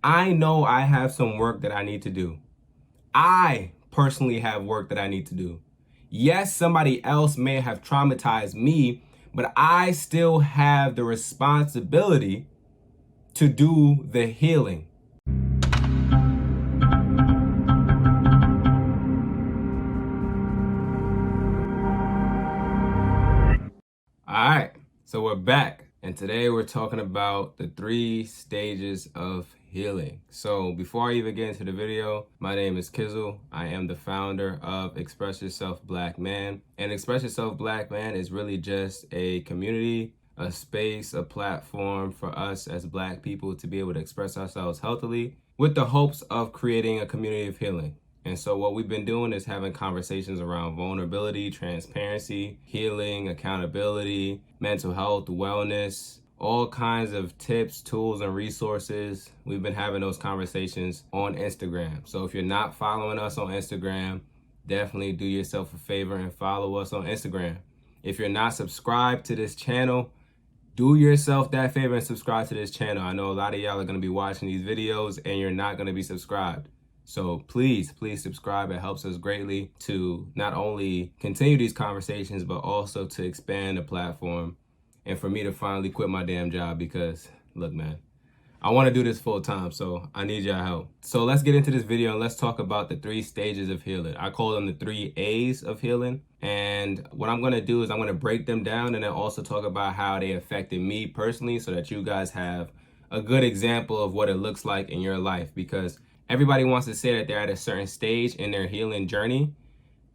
I know I have some work that I need to do. I personally have work that I need to do. Yes, somebody else may have traumatized me, but I still have the responsibility to do the healing. All right, so we're back, and today we're talking about the 3 stages of healing. So before I even get into the video, my name is Kizzle. I am the founder of Express Yourself Black Man, and Express Yourself Black Man is really just a community, a space, a platform for us as Black people to be able to express ourselves healthily with the hopes of creating a community of healing. And so what we've been doing is having conversations around vulnerability, transparency, healing, accountability, mental health, wellness, all kinds of tips, tools, and resources. We've been having those conversations on Instagram. So if you're not following us on Instagram, definitely do yourself a favor and follow us on Instagram. If you're not subscribed to this channel, do yourself that favor and subscribe to this channel. I know a lot of y'all are going to be watching these videos and you're not going to be subscribed. So please subscribe. It helps us greatly to not only continue these conversations, but also to expand the platform and for me to finally quit my damn job because, look, man, I want to do this full time, so I need y'all help. So let's get into this video and let's talk about the 3 stages of healing. I call them the 3 A's of healing. And what I'm going to do is I'm going to break them down and then also talk about how they affected me personally so that you guys have a good example of what it looks like in your life, because everybody wants to say that they're at a certain stage in their healing journey.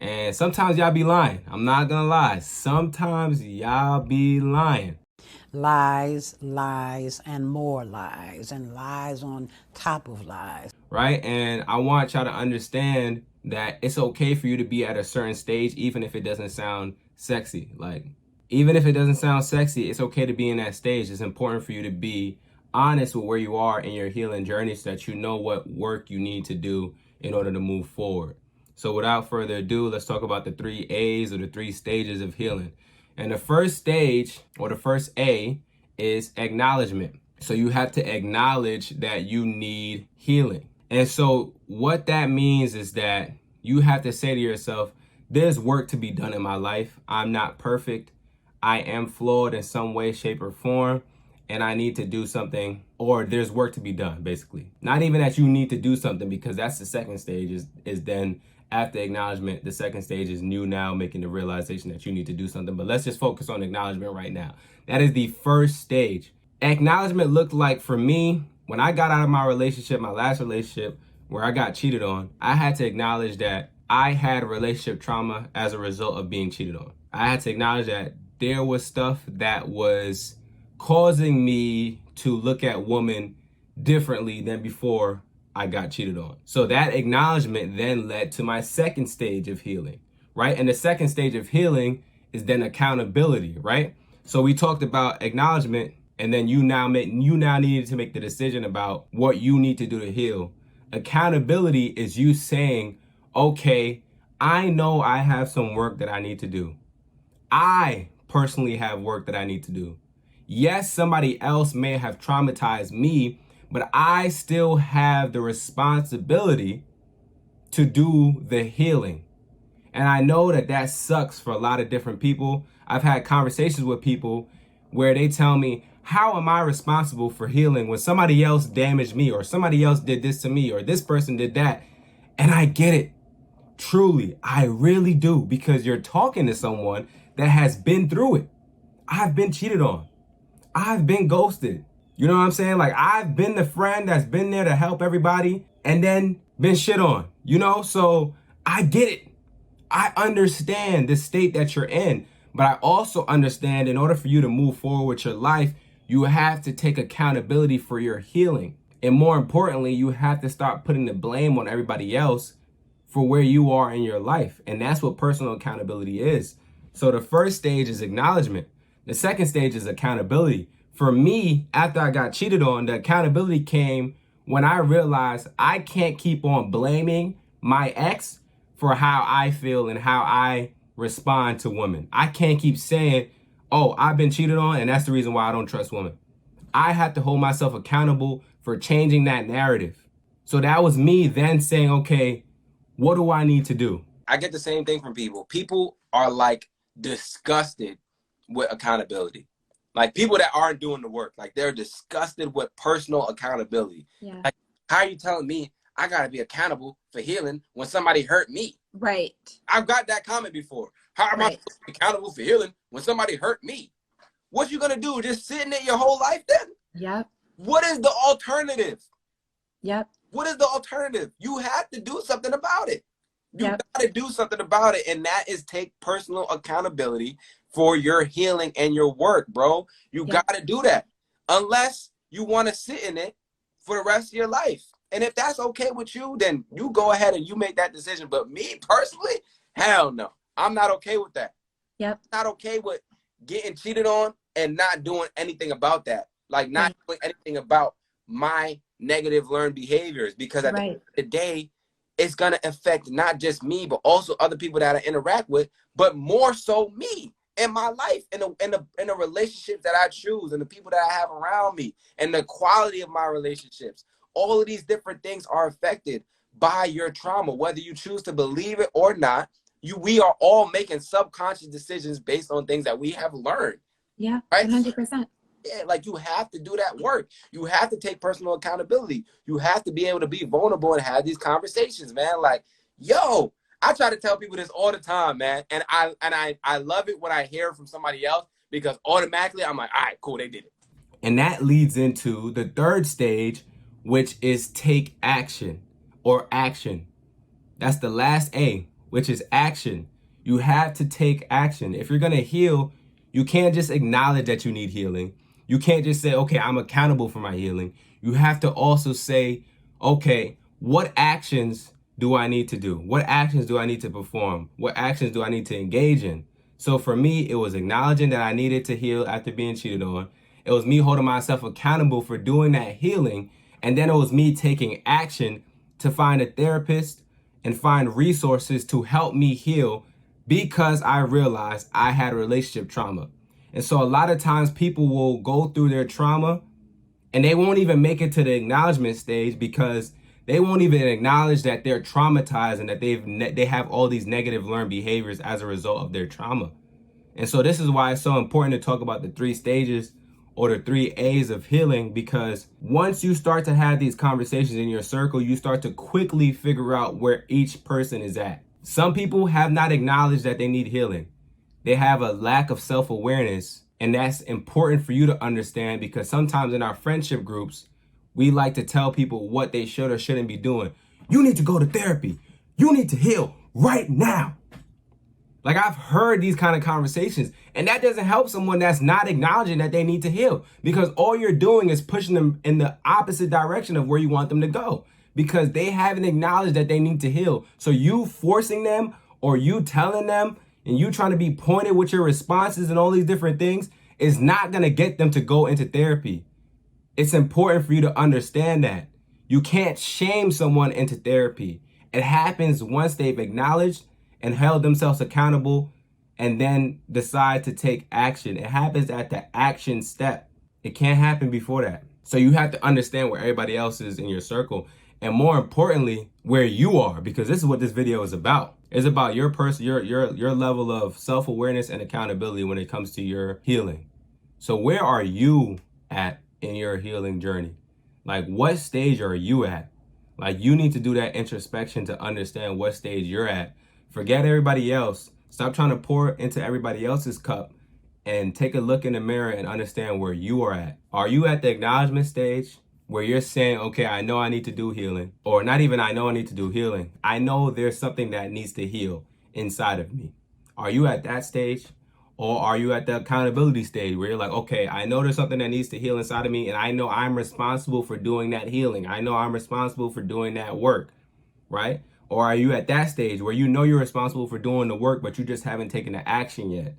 And sometimes y'all be lying. I'm not gonna lie. Sometimes y'all be lying. Lies, lies, and more lies, and lies on top of lies. Right? And I want y'all to understand that it's okay for you to be at a certain stage, even if it doesn't sound sexy. Like, even if it doesn't sound sexy, it's okay to be in that stage. It's important for you to be honest with where you are in your healing journey so that you know what work you need to do in order to move forward. So without further ado, let's talk about the 3 A's or the 3 stages of healing. And the first stage, or the first A, is acknowledgement. So you have to acknowledge that you need healing. And so what that means is that you have to say to yourself, there's work to be done in my life. I'm not perfect. I am flawed in some way, shape, or form. And I need to do something, or there's work to be done, basically. Not even that you need to do something, because that's the second stage is then after acknowledgement. The second stage is you now making the realization that you need to do something. But let's just focus on acknowledgement right now. That is the first stage. Acknowledgement looked like, for me, when I got out of my relationship, my last relationship, where I got cheated on, I had to acknowledge that I had relationship trauma as a result of being cheated on. I had to acknowledge that there was stuff that was causing me to look at women differently than before I got cheated on. So that acknowledgement then led to my second stage of healing, right? And the second stage of healing is then accountability, right? So we talked about acknowledgement, and then you now needed to make the decision about what you need to do to heal. Accountability is you saying, okay, I know I have some work that I need to do. I personally have work that I need to do. Yes, somebody else may have traumatized me, but I still have the responsibility to do the healing. And I know that that sucks for a lot of different people. I've had conversations with people where they tell me, how am I responsible for healing when somebody else damaged me, or somebody else did this to me, or this person did that? And I get it. Truly, I really do, because you're talking to someone that has been through it. I've been cheated on. I've been ghosted. You know what I'm saying? Like, I've been the friend that's been there to help everybody and then been shit on, you know? So I get it. I understand the state that you're in, but I also understand in order for you to move forward with your life, you have to take accountability for your healing. And more importantly, you have to start putting the blame on everybody else for where you are in your life. And that's what personal accountability is. So the first stage is acknowledgement. The second stage is accountability. For me, after I got cheated on, the accountability came when I realized I can't keep on blaming my ex for how I feel and how I respond to women. I can't keep saying, oh, I've been cheated on and that's the reason why I don't trust women. I have to hold myself accountable for for changing that narrative. So that was me then saying, okay, what do I need to do? I get the same thing from people. People are like disgusted with accountability. Like people that aren't doing the work, like they're disgusted with personal accountability. Yeah. Like, how are you telling me I gotta be accountable for healing when somebody hurt me? Right. I've got that comment before. How am I supposed to be accountable for healing when somebody hurt me? What you gonna do? Just sit in it your whole life then? Yep. What is the alternative? Yep. What is the alternative? You have to do something about it. You Yep. got to do something about it, and that is take personal accountability for your healing and your work, bro. You Yep. got to do that, unless you want to sit in it for the rest of your life. And if that's okay with you, then you go ahead and you make that decision. But me personally, hell no, I'm not okay with that. Yep. I'm not okay with getting cheated on and not doing anything about that. Like not doing anything about my negative learned behaviors, because at the end of the day, it's going to affect not just me, but also other people that I interact with, but more so me in my life, in the relationships that I choose, and the people that I have around me, and the quality of my relationships. All of these different things are affected by your trauma, whether you choose to believe it or not. We are all making subconscious decisions based on things that we have learned. Yeah, right? 100%. Yeah, like you have to do that work. You have to take personal accountability. You have to be able to be vulnerable and have these conversations, man. Like, yo, I try to tell people this all the time, man. And I love it when I hear from somebody else, because automatically I'm like, all right, cool, they did it. And that leads into the third stage, which is take action or action. That's the last A, which is action. You have to take action. If you're going to heal, you can't just acknowledge that you need healing. You can't just say, okay, I'm accountable for my healing. You have to also say, okay, what actions do I need to do? What actions do I need to perform? What actions do I need to engage in? So for me, it was acknowledging that I needed to heal after being cheated on. It was me holding myself accountable for doing that healing. And then it was me taking action to find a therapist and find resources to help me heal, because I realized I had relationship trauma. And so a lot of times people will go through their trauma and they won't even make it to the acknowledgement stage, because they won't even acknowledge that they're traumatized and that they have all these negative learned behaviors as a result of their trauma. And so this is why it's so important to talk about the 3 stages or the 3 A's of healing, because once you start to have these conversations in your circle, you start to quickly figure out where each person is at. Some people have not acknowledged that they need healing. They have a lack of self-awareness, and that's important for you to understand, because sometimes in our friendship groups, we like to tell people what they should or shouldn't be doing. You need to go to therapy. You need to heal right now. Like, I've heard these kind of conversations, and that doesn't help someone that's not acknowledging that they need to heal, because all you're doing is pushing them in the opposite direction of where you want them to go, because they haven't acknowledged that they need to heal. So you forcing them, or you telling them, and you trying to be pointed with your responses and all these different things is not going to get them to go into therapy. It's important for you to understand that. You can't shame someone into therapy. It happens once they've acknowledged and held themselves accountable and then decide to take action. It happens at the action step. It can't happen before that. So you have to understand where everybody else is in your circle, and more importantly, where you are, because this is what this video is about. It's about your your level of self-awareness and accountability when it comes to your healing. So where are you at in your healing journey? Like, what stage are you at? Like, you need to do that introspection to understand what stage you're at. Forget everybody else. Stop trying to pour into everybody else's cup and take a look in the mirror and understand where you are at. Are you at the acknowledgement stage where you're saying, okay, I know I need to do healing? Or not even I know I need to do healing. I know there's something that needs to heal inside of me. Are you at that stage? Or are you at the accountability stage where you're like, okay, I know there's something that needs to heal inside of me, and I know I'm responsible for doing that healing. I know I'm responsible for doing that work, right? Or are you at that stage where you know you're responsible for doing the work, but you just haven't taken the action yet?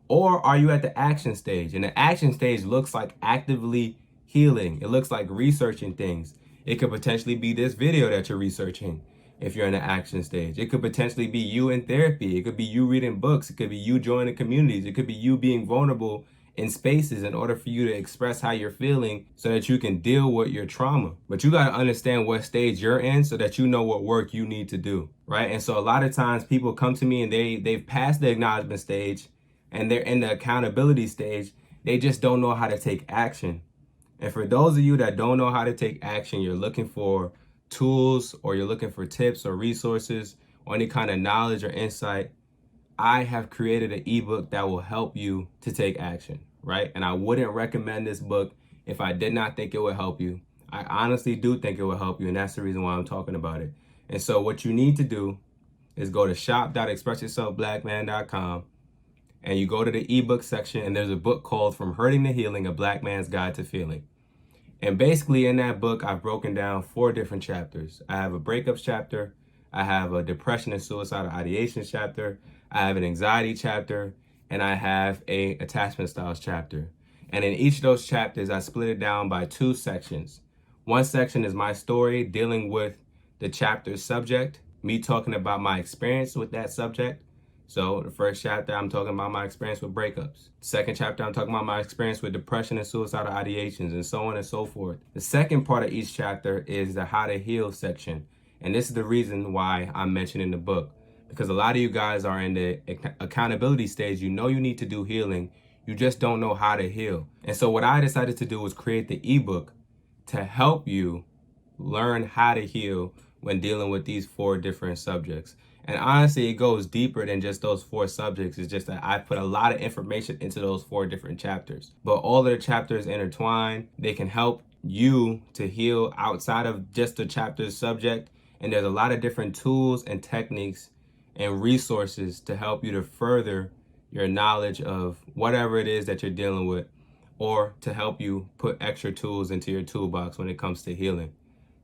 Or are you at the action stage? And the action stage looks like actively healing. It looks like researching things. It could potentially be this video that you're researching if you're in the action stage. It could potentially be you in therapy. It could be you reading books. It could be you joining communities. It could be you being vulnerable in spaces in order for you to express how you're feeling so that you can deal with your trauma. But you got to understand what stage you're in so that you know what work you need to do, right? And so a lot of times people come to me and they've passed the acknowledgement stage and they're in the accountability stage. They just don't know how to take action. And for those of you that don't know how to take action, you're looking for tools or you're looking for tips or resources or any kind of knowledge or insight, I have created an ebook that will help you to take action, right? And I wouldn't recommend this book if I did not think it would help you. I honestly do think it will help you, and that's the reason why I'm talking about it. And so what you need to do is go to shop.expressyourselfblackman.com and you go to the ebook section, and there's a book called From Hurting to Healing, A Black Man's Guide to Feeling. And basically in that book, I've broken down 4 different chapters. I have a breakups chapter, I have a depression and suicidal ideation chapter, I have an anxiety chapter, and I have a attachment styles chapter. And in each of those chapters, I split it down by 2 sections. One section is my story dealing with the chapter's subject, me talking about my experience with that subject. So the first chapter, I'm talking about my experience with breakups. Second chapter, I'm talking about my experience with depression and suicidal ideations and so on and so forth. The second part of each chapter is the how to heal section. And this is the reason why I'm mentioning the book. Because a lot of you guys are in the accountability stage. You know you need to do healing. You just don't know how to heal. And so what I decided to do was create the ebook to help you learn how to heal when dealing with these 4 different subjects. And honestly, it goes deeper than just those 4 subjects. It's just that I put a lot of information into those 4 different chapters. But all of the chapters intertwine. They can help you to heal outside of just the chapter's subject. And there's a lot of different tools and techniques and resources to help you to further your knowledge of whatever it is that you're dealing with, or to help you put extra tools into your toolbox when it comes to healing.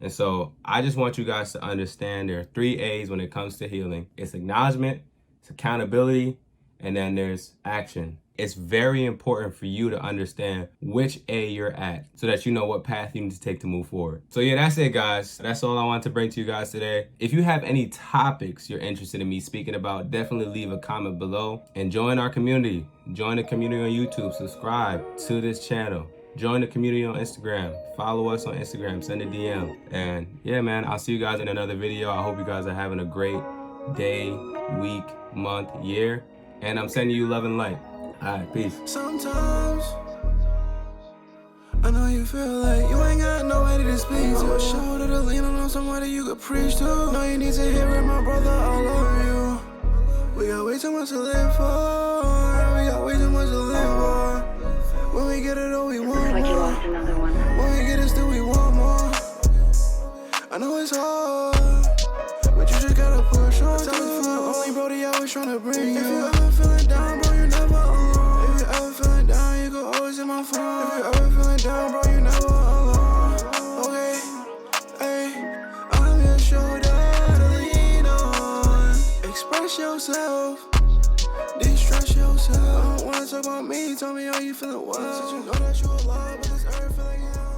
And so I just want you guys to understand there are 3 A's when it comes to healing. It's acknowledgement, it's accountability, and then there's action. It's very important for you to understand which A you're at so that you know what path you need to take to move forward. So yeah, that's it, guys. That's all I want to bring to you guys today. If you have any topics you're interested in me speaking about, definitely leave a comment below and join our community. Join the community on YouTube, subscribe to this channel. Join the community on Instagram. Follow us on Instagram. Send a DM. And yeah, man, I'll see you guys in another video. I hope you guys are having a great day, week, month, year. And I'm sending you love and light. All right, peace. Sometimes I know you feel like you ain't got nobody to speak to. A shoulder to lean on somebody you could preach to. No, you need to hear it, my brother, I love you. We got way too much to live for. We got way too much to live for. When we get it all, we want more. Like you lost another one. When we get it, still we want more. I know it's hard, but you just gotta push on through. Only Brody always tryna bring you. If you ever feeling down, bro, you're never alone. If you ever feeling down, you can always hit my phone. If you ever feeling down, bro, you're never alone. Okay, hey, I'm your shoulder to lean on. Express yourself, de-stress yourself. I don't wanna talk about me, tell me how you feeling well. Since you know that you're alive, but this earth feeling hell.